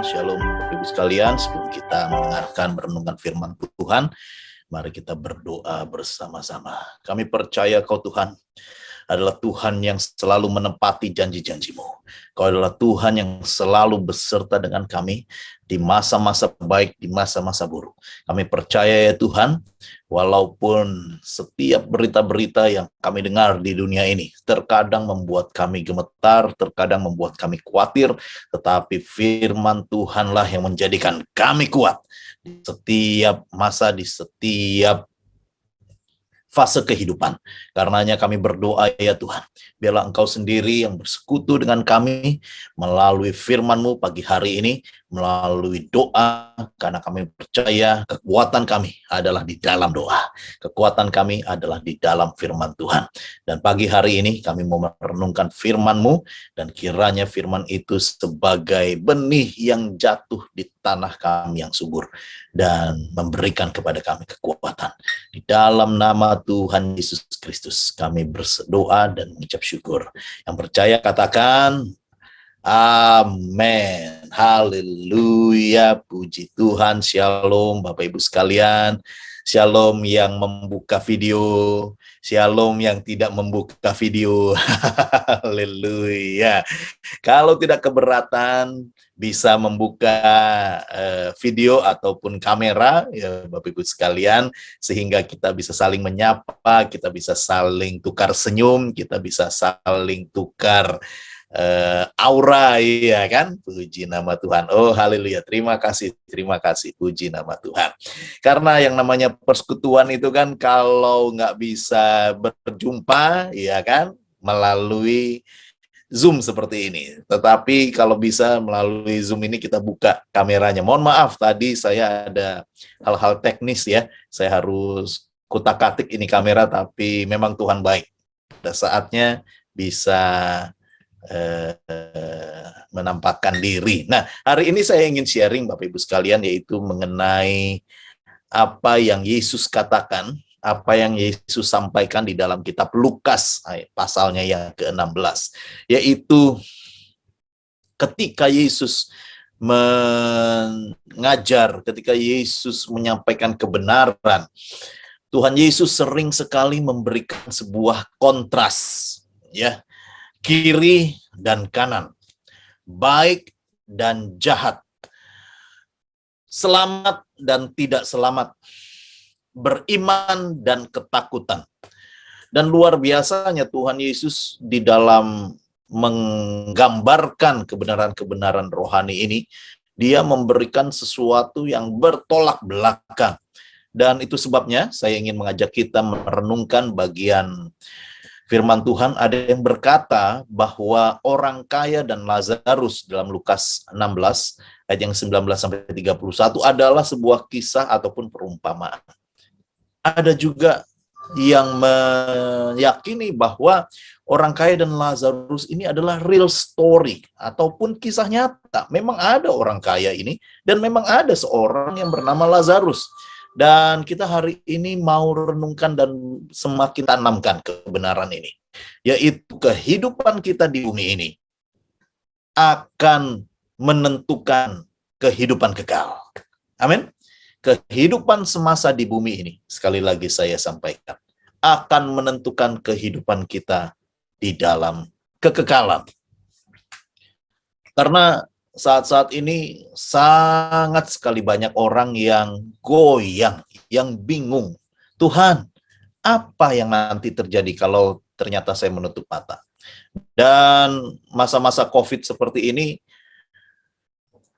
Shalom Bapak Ibu sekalian, sebelum kita mendengarkan merenungkan firman Tuhan, mari kita berdoa bersama-sama. Kami percaya Kau Tuhan adalah Tuhan yang selalu menepati janji-janji-Mu. Kau adalah Tuhan yang selalu beserta dengan kami di masa-masa baik, di masa-masa buruk. Kami percaya ya Tuhan, walaupun setiap berita-berita yang kami dengar di dunia ini terkadang membuat kami gemetar, terkadang membuat kami khawatir, tetapi firman Tuhanlah yang menjadikan kami kuat di setiap masa, di setiap fase kehidupan. Karenanya kami berdoa ya Tuhan, biarlah Engkau sendiri yang bersekutu dengan kami melalui firman-Mu pagi hari ini, melalui doa, karena kami percaya kekuatan kami adalah di dalam doa. Kekuatan kami adalah di dalam firman Tuhan. Dan pagi hari ini kami mau merenungkan firman-Mu, dan kiranya firman itu sebagai benih yang jatuh di tanah kami yang subur, dan memberikan kepada kami kekuatan. Di dalam nama Tuhan Yesus Kristus kami berdoa dan mengucap syukur. Yang percaya katakan amin. Haleluya. Puji Tuhan. Shalom Bapak Ibu sekalian. Shalom yang membuka video. Shalom yang tidak membuka video. Haleluya. Kalau tidak keberatan, bisa membuka video ataupun kamera, ya Bapak Ibu sekalian, sehingga kita bisa saling menyapa, kita bisa saling tukar senyum, kita bisa saling tukar aura, ya kan? Puji nama Tuhan. Oh haleluya, terima kasih, puji nama Tuhan. Karena yang namanya persekutuan itu kan kalau nggak bisa berjumpa, ya kan, melalui Zoom seperti ini. Tetapi kalau bisa melalui Zoom ini kita buka kameranya. Mohon maaf tadi saya ada hal-hal teknis ya. Saya harus kutak-katik ini kamera, tapi memang Tuhan baik. Pada saatnya bisa menampakkan diri. Nah, hari ini saya ingin sharing Bapak Ibu sekalian, yaitu mengenai apa yang Yesus katakan, apa yang Yesus sampaikan di dalam kitab Lukas, pasalnya yang ke-16, yaitu ketika Yesus mengajar, ketika Yesus menyampaikan kebenaran, Tuhan Yesus sering sekali memberikan sebuah kontras, ya, kiri dan kanan, baik dan jahat, selamat dan tidak selamat, beriman dan ketakutan. Dan luar biasanya Tuhan Yesus di dalam menggambarkan kebenaran-kebenaran rohani ini, dia memberikan sesuatu yang bertolak belakang. Dan itu sebabnya saya ingin mengajak kita merenungkan bagian firman Tuhan. Ada yang berkata bahwa orang kaya dan Lazarus dalam Lukas 16 ayat yang 19-31 adalah sebuah kisah ataupun perumpamaan. Ada juga yang meyakini bahwa orang kaya dan Lazarus ini adalah real story ataupun kisah nyata. Memang ada orang kaya ini dan memang ada seorang yang bernama Lazarus. Dan kita hari ini mau renungkan dan semakin tanamkan kebenaran ini, yaitu kehidupan kita di bumi ini akan menentukan kehidupan kekal. Amin. Kehidupan semasa di bumi ini, sekali lagi saya sampaikan, akan menentukan kehidupan kita di dalam kekekalan. Karena saat-saat ini sangat sekali banyak orang yang goyang, yang bingung. Tuhan, apa yang nanti terjadi kalau ternyata saya menutup mata? Dan masa-masa COVID seperti ini,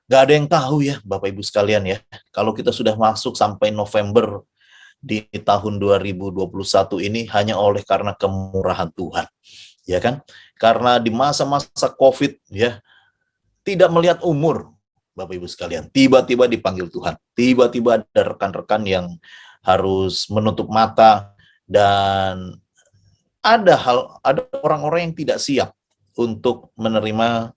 gak ada yang tahu ya Bapak Ibu sekalian ya. Kalau kita sudah masuk sampai November di tahun 2021 ini hanya oleh karena kemurahan Tuhan. Ya kan? Karena di masa-masa COVID ya, tidak melihat umur Bapak Ibu sekalian. Tiba-tiba dipanggil Tuhan. Tiba-tiba ada rekan-rekan yang harus menutup mata, dan ada orang-orang yang tidak siap untuk menerima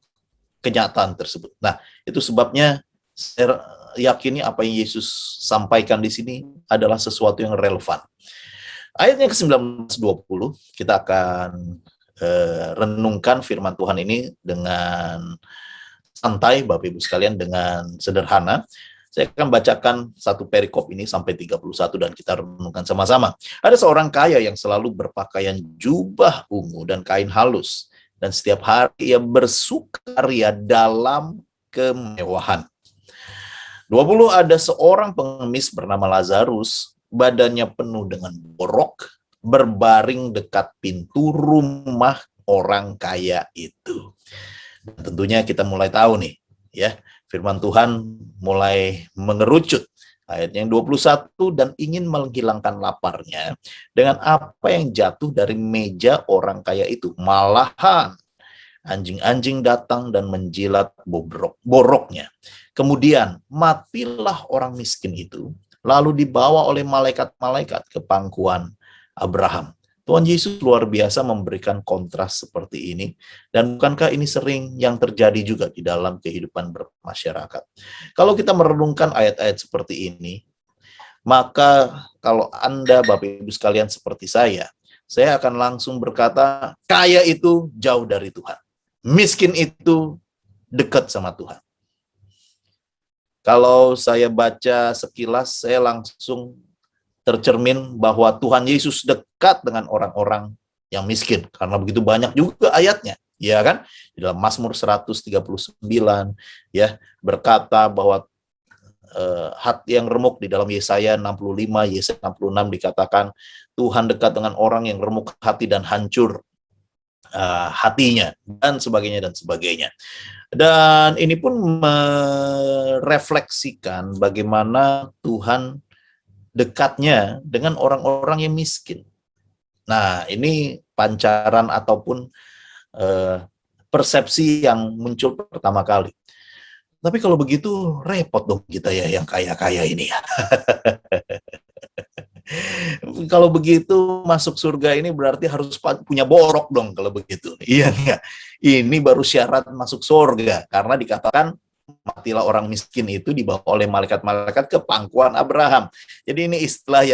kenyataan tersebut. Nah, itu sebabnya saya yakini apa yang Yesus sampaikan di sini adalah sesuatu yang relevan. Ayatnya ke-19-20, kita akan renungkan firman Tuhan ini dengan santai Bapak Ibu sekalian dengan sederhana. Saya akan bacakan satu perikop ini sampai 31 dan kita renungkan sama-sama. Ada seorang kaya yang selalu berpakaian jubah ungu dan kain halus. Dan setiap hari ia bersukaria dalam kemewahan. 20, ada seorang pengemis bernama Lazarus, badannya penuh dengan borok, berbaring dekat pintu rumah orang kaya itu. Dan tentunya kita mulai tahu nih, ya, firman Tuhan mulai mengerucut. Ayat yang 21, dan ingin menghilangkan laparnya dengan apa yang jatuh dari meja orang kaya itu. Malahan anjing-anjing datang dan menjilat boroknya. Kemudian matilah orang miskin itu, lalu dibawa oleh malaikat-malaikat ke pangkuan Abraham. Tuhan Yesus luar biasa memberikan kontras seperti ini. Dan bukankah ini sering yang terjadi juga di dalam kehidupan bermasyarakat? Kalau kita merenungkan ayat-ayat seperti ini, maka kalau Anda, Bapak Ibu sekalian seperti saya akan langsung berkata, kaya itu jauh dari Tuhan. Miskin itu dekat sama Tuhan. Kalau saya baca sekilas, saya langsung tercermin bahwa Tuhan Yesus dekat dengan orang-orang yang miskin, karena begitu banyak juga ayatnya, ya kan? Di dalam Mazmur 139 ya berkata bahwa hati yang remuk. Di dalam Yesaya 65, Yesaya 66 dikatakan Tuhan dekat dengan orang yang remuk hati dan hancur hatinya, dan sebagainya dan sebagainya. Dan ini pun merefleksikan bagaimana Tuhan dekatnya dengan orang-orang yang miskin. Nah, ini pancaran ataupun persepsi yang muncul pertama kali. Tapi kalau begitu repot dong kita ya yang kaya-kaya ini ya. Kalau begitu masuk surga ini berarti harus punya borok dong kalau begitu. Iya enggak? Ini baru syarat masuk surga, karena dikatakan matilah orang miskin itu dibawa oleh malaikat-malaikat ke pangkuan Abraham. Jadi ini istilah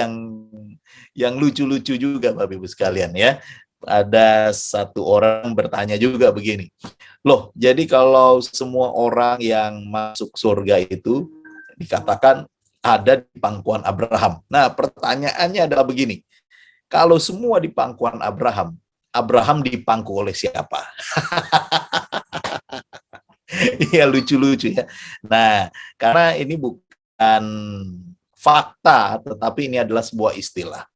yang lucu-lucu juga Bapak Ibu sekalian ya. Ada satu orang bertanya juga begini, loh jadi kalau semua orang yang masuk surga itu dikatakan ada di pangkuan Abraham. Nah pertanyaannya adalah begini, kalau semua di pangkuan Abraham, Abraham dipangku oleh siapa? Iya lucu-lucu ya. Nah, karena ini bukan fakta, tetapi ini adalah sebuah istilah.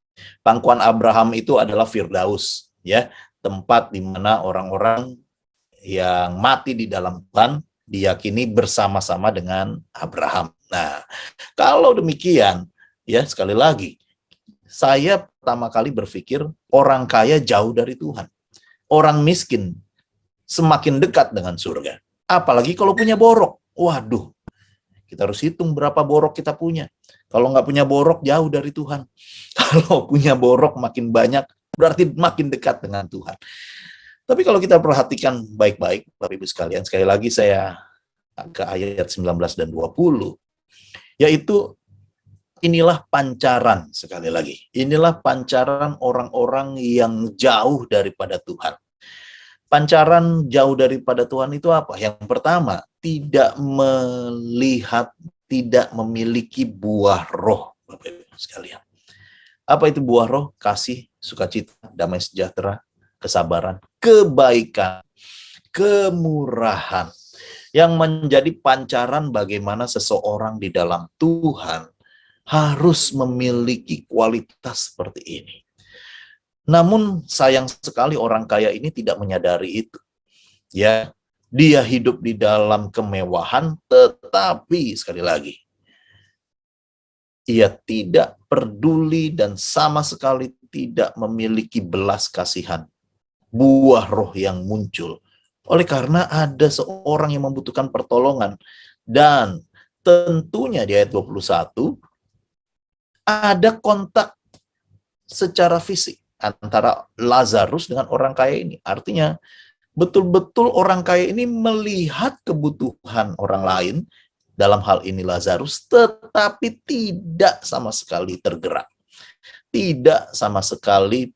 Pangkuan Abraham itu adalah Firdaus, ya, tempat di mana orang-orang yang mati di dalam Tuhan diyakini bersama-sama dengan Abraham. Nah, kalau demikian, ya sekali lagi, saya pertama kali berpikir orang kaya jauh dari Tuhan. Orang miskin semakin dekat dengan surga. Apalagi kalau punya borok. Waduh, kita harus hitung berapa borok kita punya. Kalau nggak punya borok, jauh dari Tuhan. Kalau punya borok makin banyak, berarti makin dekat dengan Tuhan. Tapi kalau kita perhatikan baik-baik, Bapak Ibu sekalian, sekali lagi saya ke ayat 19 dan 20, yaitu inilah pancaran, sekali lagi. Inilah pancaran orang-orang yang jauh daripada Tuhan. Pancaran jauh daripada Tuhan itu apa? Yang pertama, tidak melihat, tidak memiliki buah roh, Bapak Ibu sekalian. Apa itu buah roh? Kasih, sukacita, damai sejahtera, kesabaran, kebaikan, kemurahan. Yang menjadi pancaran bagaimana seseorang di dalam Tuhan harus memiliki kualitas seperti ini. Namun sayang sekali orang kaya ini tidak menyadari itu. Ya, dia hidup di dalam kemewahan, tetapi sekali lagi ia tidak peduli dan sama sekali tidak memiliki belas kasihan, buah roh yang muncul. Oleh karena ada seorang yang membutuhkan pertolongan, dan tentunya di ayat 21 ada kontak secara fisik antara Lazarus dengan orang kaya ini. Artinya betul-betul orang kaya ini melihat kebutuhan orang lain, dalam hal ini Lazarus, tetapi tidak sama sekali tergerak. Tidak sama sekali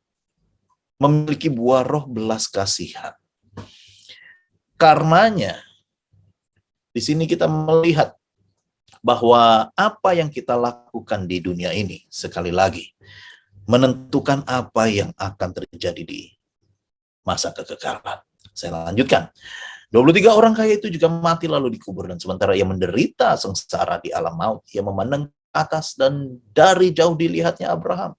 memiliki buah roh belas kasihan. Karenanya Di sini kita melihat bahwa apa yang kita lakukan di dunia ini, sekali lagi, menentukan apa yang akan terjadi di masa kekekalan. Saya lanjutkan. 23 orang kaya itu juga mati lalu dikubur, dan sementara ia menderita sengsara di alam maut, ia memandang ke atas dan dari jauh dilihatnya Abraham.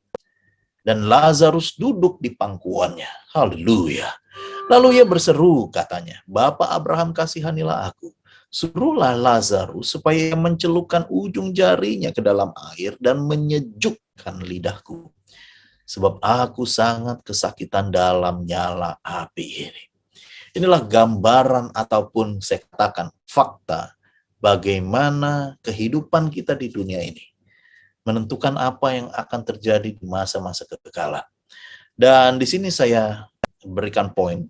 Dan Lazarus duduk di pangkuannya. Haleluya. Lalu ia berseru, katanya, Bapa Abraham, kasihanilah aku. Suruhlah Lazarus supaya ia mencelupkan ujung jarinya ke dalam air dan menyejukkan lidahku. Sebab aku sangat kesakitan dalam nyala api ini. Inilah gambaran ataupun saya katakan fakta bagaimana kehidupan kita di dunia ini menentukan apa yang akan terjadi di masa-masa kekekalan. Dan di sini saya berikan poin.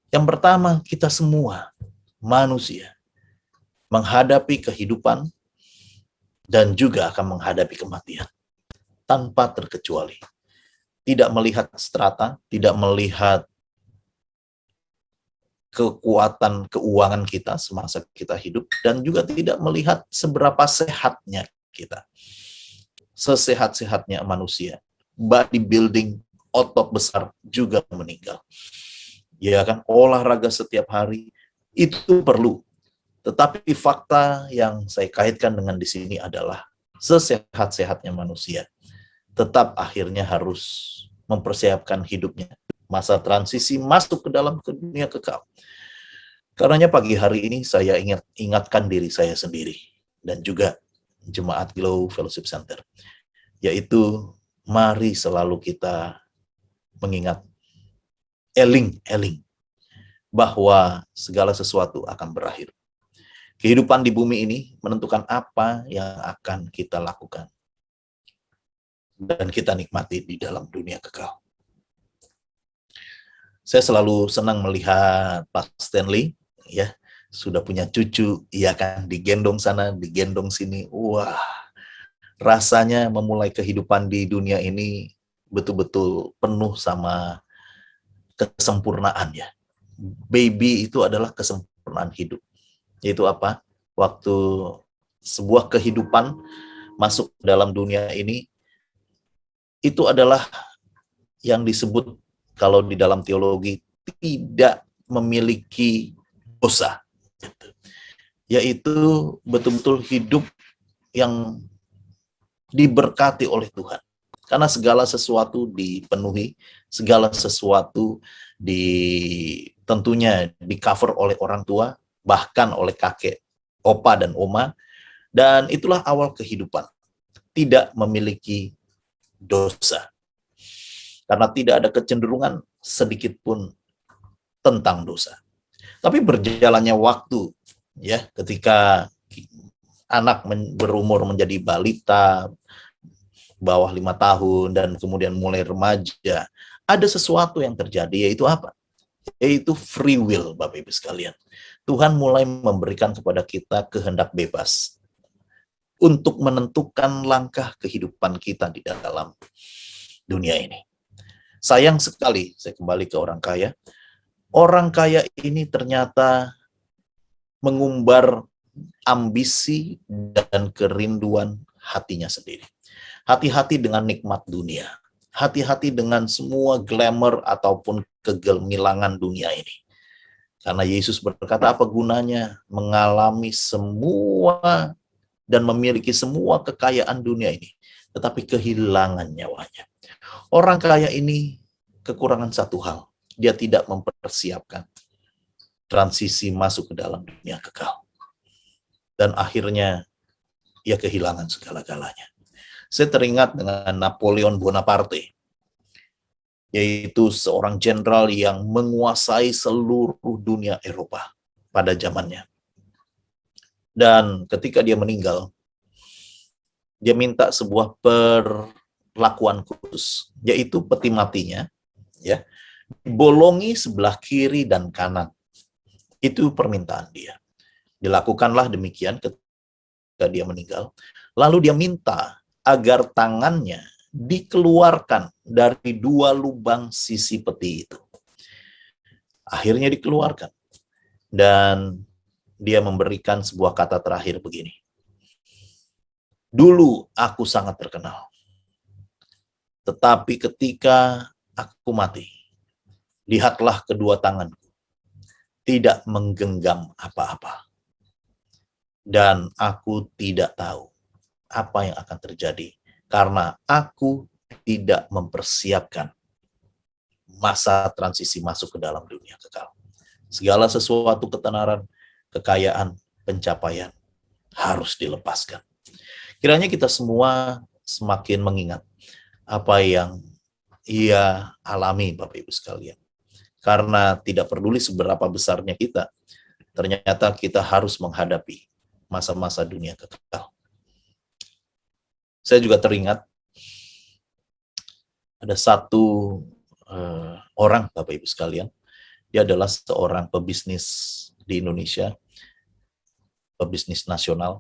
Yang pertama, kita semua manusia menghadapi kehidupan dan juga akan menghadapi kematian tanpa terkecuali. Tidak melihat strata, tidak melihat kekuatan keuangan kita semasa kita hidup, dan juga tidak melihat seberapa sehatnya kita. Sesehat-sehatnya manusia, bodybuilding, otot besar juga meninggal. Ya kan, olahraga setiap hari itu perlu. Tetapi fakta yang saya kaitkan dengan di sini adalah sesehat-sehatnya manusia tetap akhirnya harus mempersiapkan hidupnya, masa transisi masuk ke dalam dunia kekal. Karenanya pagi hari ini saya ingatkan diri saya sendiri dan juga Jemaat Glow Fellowship Center, yaitu mari selalu kita mengingat, eling bahwa segala sesuatu akan berakhir. Kehidupan di bumi ini menentukan apa yang akan kita lakukan dan kita nikmati di dalam dunia kekal. Saya selalu senang melihat Pak Stanley, ya, sudah punya cucu, ia kan digendong sana, digendong sini. Wah, rasanya memulai kehidupan di dunia ini betul-betul penuh sama kesempurnaan, ya. Baby itu adalah kesempurnaan hidup. Yaitu apa? Waktu sebuah kehidupan masuk dalam dunia ini, itu adalah yang disebut kalau di dalam teologi tidak memiliki dosa, yaitu betul-betul hidup yang diberkati oleh Tuhan, karena segala sesuatu dipenuhi, segala sesuatu tentunya di cover oleh orang tua, bahkan oleh kakek, opa dan oma, dan itulah awal kehidupan, tidak memiliki dosa. Karena tidak ada kecenderungan sedikit pun tentang dosa. Tapi berjalannya waktu, ya, ketika anak berumur menjadi balita, bawah 5 tahun, dan kemudian mulai remaja, ada sesuatu yang terjadi, yaitu apa? Yaitu free will, Bapak Ibu sekalian. Tuhan mulai memberikan kepada kita kehendak bebas untuk menentukan langkah kehidupan kita di dalam dunia ini. Sayang sekali, saya kembali ke orang kaya. Orang kaya ini ternyata mengumbar ambisi dan kerinduan hatinya sendiri. Hati-hati dengan nikmat dunia. Hati-hati dengan semua glamour ataupun kegemilangan dunia ini. Karena Yesus berkata, apa gunanya mengalami semua dan memiliki semua kekayaan dunia ini, tetapi kehilangan nyawanya. Orang kaya ini kekurangan satu hal, dia tidak mempersiapkan transisi masuk ke dalam dunia kekal. Dan akhirnya ia kehilangan segala-galanya. Saya teringat dengan Napoleon Bonaparte, yaitu seorang jenderal yang menguasai seluruh dunia Eropa pada zamannya. Dan ketika dia meninggal, dia minta sebuah perlakuan khusus, yaitu peti matinya, ya, dibolongi sebelah kiri dan kanan. Itu permintaan dia. Dilakukanlah demikian ketika dia meninggal. Lalu dia minta agar tangannya dikeluarkan dari 2 lubang sisi peti itu. Akhirnya dikeluarkan. Dan dia memberikan sebuah kata terakhir begini. Dulu aku sangat terkenal, tetapi ketika aku mati, lihatlah kedua tanganku tidak menggenggam apa-apa. Dan aku tidak tahu apa yang akan terjadi karena aku tidak mempersiapkan masa transisi masuk ke dalam dunia kekal. Segala sesuatu ketenaran, kekayaan, pencapaian harus dilepaskan. Kiranya kita semua semakin mengingat apa yang ia alami, Bapak Ibu sekalian. Karena tidak peduli seberapa besarnya kita, ternyata kita harus menghadapi masa-masa dunia kekal. Saya juga teringat ada satu orang, Bapak Ibu sekalian, dia adalah seorang pebisnis di Indonesia, pebisnis nasional,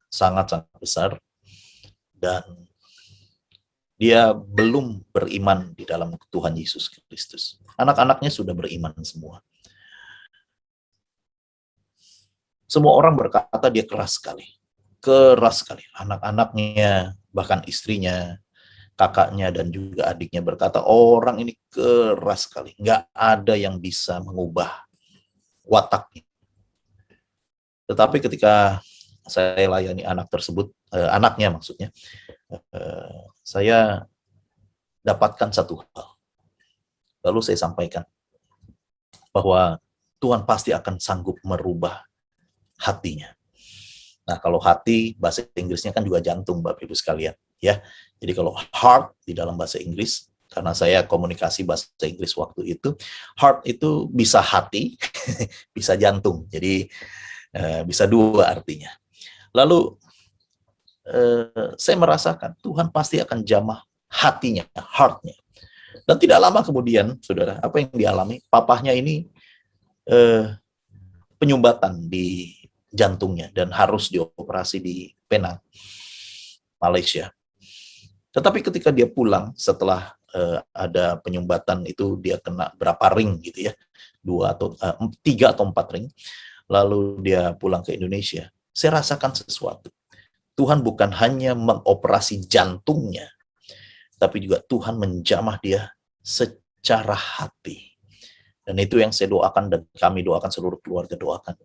sangat-sangat besar, dan dia belum beriman di dalam Tuhan Yesus Kristus. Anak-anaknya sudah beriman semua. Semua orang berkata dia keras sekali. Keras sekali. Anak-anaknya, bahkan istrinya, kakaknya, dan juga adiknya berkata, orang ini keras sekali. Nggak ada yang bisa mengubah wataknya. Tetapi ketika saya layani anak tersebut, anaknya maksudnya, saya dapatkan satu hal. Lalu saya sampaikan bahwa Tuhan pasti akan sanggup merubah hatinya. Nah, kalau hati, bahasa Inggrisnya kan juga jantung, Bapak Ibu sekalian. Ya, jadi kalau heart di dalam bahasa Inggris, karena saya komunikasi bahasa Inggris waktu itu, heart itu bisa hati, bisa jantung. Jadi bisa dua artinya. Lalu saya merasakan Tuhan pasti akan jamah hatinya, heartnya. Dan tidak lama kemudian, saudara, apa yang dialami? Papahnya ini penyumbatan di jantungnya dan harus dioperasi di Penang, Malaysia. Tetapi ketika dia pulang setelah ada penyumbatan itu, dia kena berapa ring gitu ya, 3 atau 4 ring. Lalu dia pulang ke Indonesia. Saya rasakan sesuatu. Tuhan bukan hanya mengoperasi jantungnya, tapi juga Tuhan menjamah dia secara hati. Dan itu yang saya doakan dan kami doakan, seluruh keluarga doakan.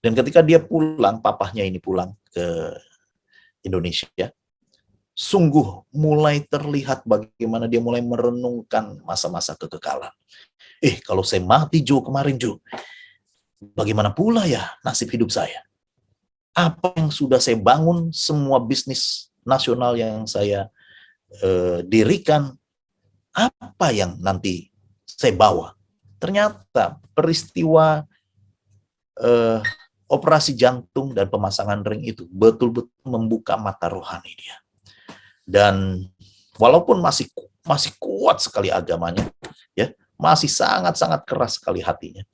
Dan ketika dia pulang, papahnya ini pulang ke Indonesia, sungguh mulai terlihat bagaimana dia mulai merenungkan masa-masa kekekalan. Kalau saya mati, Jo, kemarin, Jo, bagaimana pula ya nasib hidup saya? Apa yang sudah saya bangun, semua bisnis nasional yang saya dirikan, apa yang nanti saya bawa? Ternyata peristiwa operasi jantung dan pemasangan ring itu betul-betul membuka mata rohani dia. Dan walaupun masih kuat sekali agamanya, ya, masih sangat-sangat keras sekali hatinya,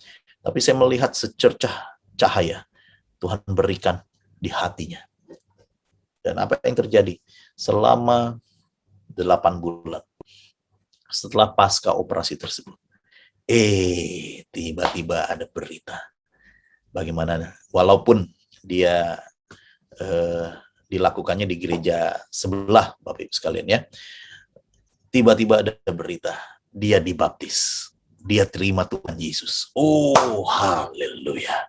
tapi saya melihat secercah cahaya Tuhan berikan di hatinya. Dan apa yang terjadi? Selama 8 bulan setelah pasca operasi tersebut, tiba-tiba ada berita. Bagaimana? Walaupun dia dilakukannya di gereja sebelah, Bapak Ibu sekalian ya, tiba-tiba ada berita, dia dibaptis, dia terima Tuhan Yesus. Oh, haleluya.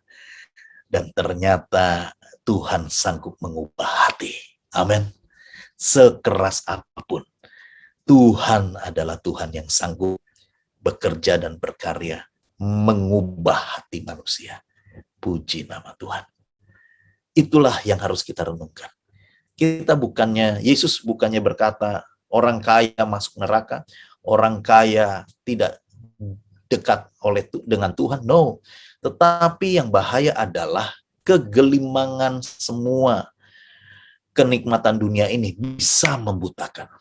Dan ternyata Tuhan sanggup mengubah hati. Amin. Sekeras apapun, Tuhan adalah Tuhan yang sanggup bekerja dan berkarya mengubah hati manusia. Puji nama Tuhan. Itulah yang harus kita renungkan. Yesus bukannya berkata orang kaya masuk neraka, orang kaya tidak dekat dengan Tuhan. No. Tetapi yang bahaya adalah kegelimangan semua kenikmatan dunia ini bisa membutakan.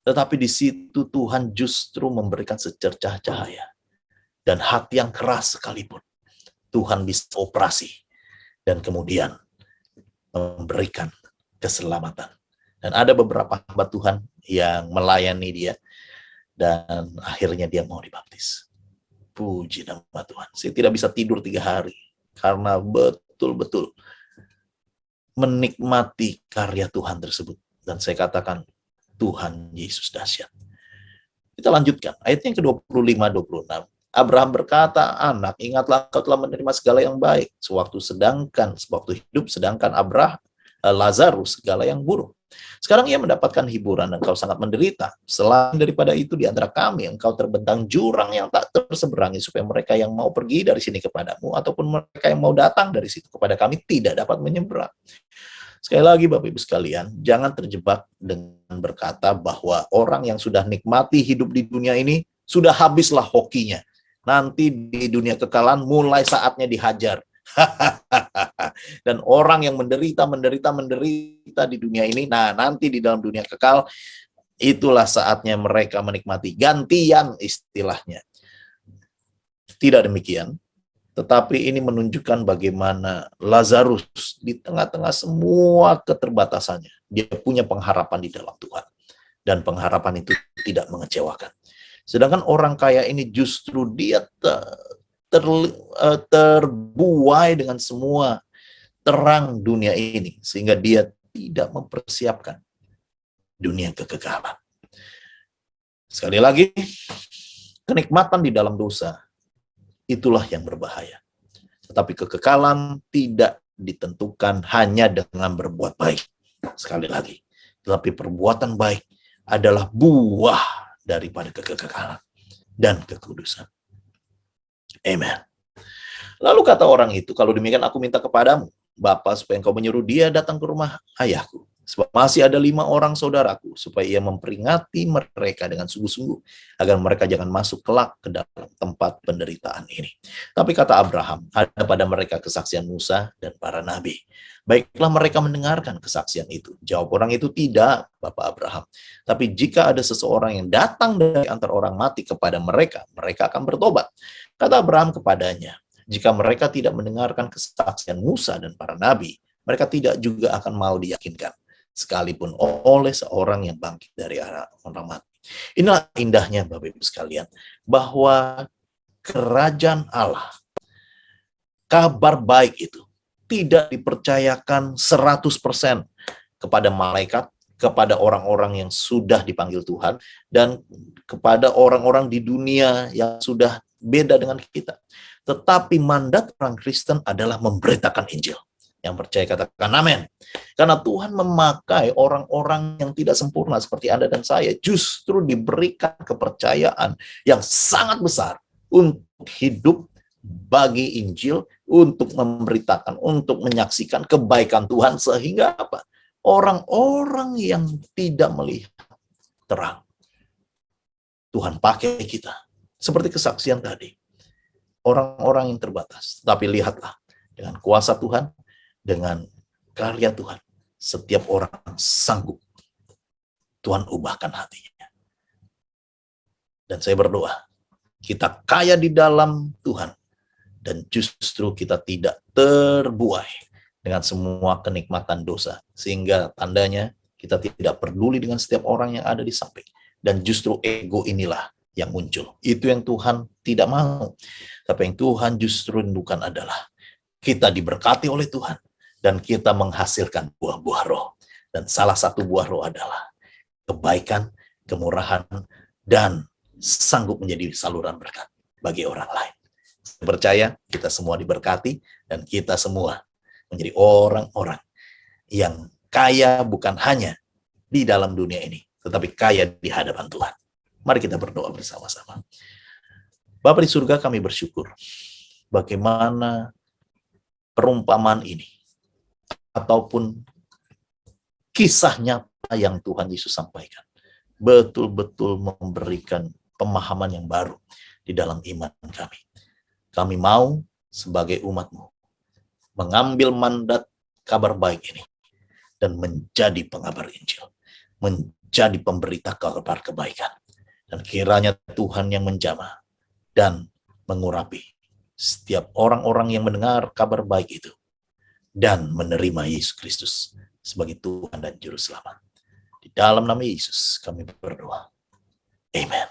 Tetapi di situ Tuhan justru memberikan secercah cahaya. Dan hati yang keras sekalipun, Tuhan bisa operasi. Dan kemudian memberikan keselamatan. Dan ada beberapa hamba Tuhan yang melayani dia. Dan akhirnya dia mau dibaptis. Puji nama Tuhan. Saya tidak bisa tidur 3 hari. karena betul-betul menikmati karya Tuhan tersebut. Dan saya katakan, Tuhan Yesus dahsyat. Kita lanjutkan, ayat yang ke-25-26. Abraham berkata, anak, ingatlah kau telah menerima segala yang baik, sewaktu hidup, sedangkan Lazarus segala yang buruk. Sekarang ia mendapatkan hiburan dan kau sangat menderita. Selain daripada itu, di antara kami engkau terbentang jurang yang tak terseberangi, supaya mereka yang mau pergi dari sini kepadamu, ataupun mereka yang mau datang dari situ kepada kami tidak dapat menyeberang. Sekali lagi Bapak Ibu sekalian, jangan terjebak dengan berkata bahwa orang yang sudah nikmati hidup di dunia ini, sudah habislah hokinya. Nanti di dunia kekalan mulai saatnya dihajar. Dan orang yang menderita di dunia ini, nah nanti di dalam dunia kekal, itulah saatnya mereka menikmati. Gantian istilahnya. Tidak demikian. Tetapi ini menunjukkan bagaimana Lazarus di tengah-tengah semua keterbatasannya, dia punya pengharapan di dalam Tuhan. Dan pengharapan itu tidak mengecewakan. Sedangkan orang kaya ini justru dia terbuai dengan semua terang dunia ini, sehingga dia tidak mempersiapkan dunia kekekalan. Sekali lagi, kenikmatan di dalam dosa, itulah yang berbahaya. Tetapi kekekalan tidak ditentukan hanya dengan berbuat baik. Sekali lagi, tetapi perbuatan baik adalah buah daripada kekekalan dan kekudusan. Amen. Lalu kata orang itu, kalau demikian aku minta kepadamu, Bapa, supaya engkau menyuruh dia datang ke rumah ayahku. Sebab masih ada 5 orang saudaraku, supaya ia memperingati mereka dengan sungguh-sungguh, agar mereka jangan masuk kelak ke dalam tempat penderitaan ini. Tapi kata Abraham, ada pada mereka kesaksian Musa dan para nabi. Baiklah mereka mendengarkan kesaksian itu. Jawab orang itu, tidak, Bapak Abraham. Tapi jika ada seseorang yang datang dari antara orang mati kepada mereka, mereka akan bertobat. Kata Abraham kepadanya, jika mereka tidak mendengarkan kesaksian Musa dan para nabi, mereka tidak juga akan mau diyakinkan, sekalipun oleh seorang yang bangkit dari orang mati. Inilah indahnya Bapak Ibu sekalian, bahwa kerajaan Allah, kabar baik itu tidak dipercayakan 100% kepada malaikat, kepada orang-orang yang sudah dipanggil Tuhan, dan kepada orang-orang di dunia yang sudah beda dengan kita. Tetapi mandat orang Kristen adalah memberitakan Injil. Yang percaya katakan amin. Karena Tuhan memakai orang-orang yang tidak sempurna seperti Anda dan saya, justru diberikan kepercayaan yang sangat besar untuk hidup bagi Injil, untuk memberitakan, untuk menyaksikan kebaikan Tuhan, sehingga apa? Orang-orang yang tidak melihat terang, Tuhan pakai kita. Seperti kesaksian tadi. Orang-orang yang terbatas. Tapi lihatlah, dengan kuasa Tuhan, dengan karya Tuhan, setiap orang sanggup. Tuhan ubahkan hatinya. Dan saya berdoa, kita kaya di dalam Tuhan, dan justru kita tidak terbuai dengan semua kenikmatan dosa, sehingga tandanya kita tidak peduli dengan setiap orang yang ada di samping, dan justru ego inilah yang muncul. Itu yang Tuhan tidak mau. Tapi yang Tuhan justru rindukan adalah kita diberkati oleh Tuhan, dan kita menghasilkan buah-buah roh. Dan salah satu buah roh adalah kebaikan, kemurahan, dan sanggup menjadi saluran berkat bagi orang lain. Saya percaya kita semua diberkati, dan kita semua menjadi orang-orang yang kaya bukan hanya di dalam dunia ini, tetapi kaya di hadapan Tuhan. Mari kita berdoa bersama-sama. Bapa di surga, kami bersyukur bagaimana perumpamaan ini ataupun kisah nyata yang Tuhan Yesus sampaikan betul-betul memberikan pemahaman yang baru di dalam iman kami. Kami mau sebagai umat-Mu mengambil mandat kabar baik ini dan menjadi pengabar Injil, menjadi pemberita kabar kebaikan. Dan kiranya Tuhan yang menjamah dan mengurapi setiap orang-orang yang mendengar kabar baik itu dan menerima Yesus Kristus sebagai Tuhan dan Juru Selamat. Di dalam nama Yesus kami berdoa. Amen.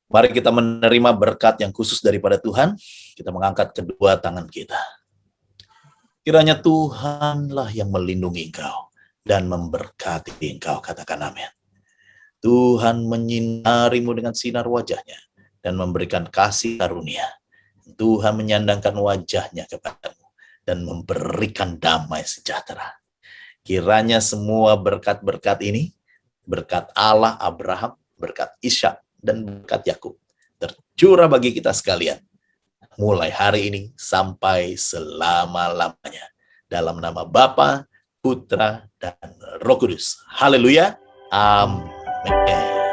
Mari kita menerima berkat yang khusus daripada Tuhan. Kita mengangkat kedua tangan kita. Kiranya Tuhanlah yang melindungi engkau dan memberkati engkau. Katakan amin. Tuhan menyinarimu dengan sinar wajahnya dan memberikan kasih karunia. Tuhan menyandangkan wajahnya kepadamu dan memberikan damai sejahtera. Kiranya semua berkat-berkat ini, berkat Allah Abraham, berkat Ishak, dan berkat Yakub, tercurah bagi kita sekalian, mulai hari ini sampai selama-lamanya. Dalam nama Bapa, Putra, dan Roh Kudus. Haleluya. Amin.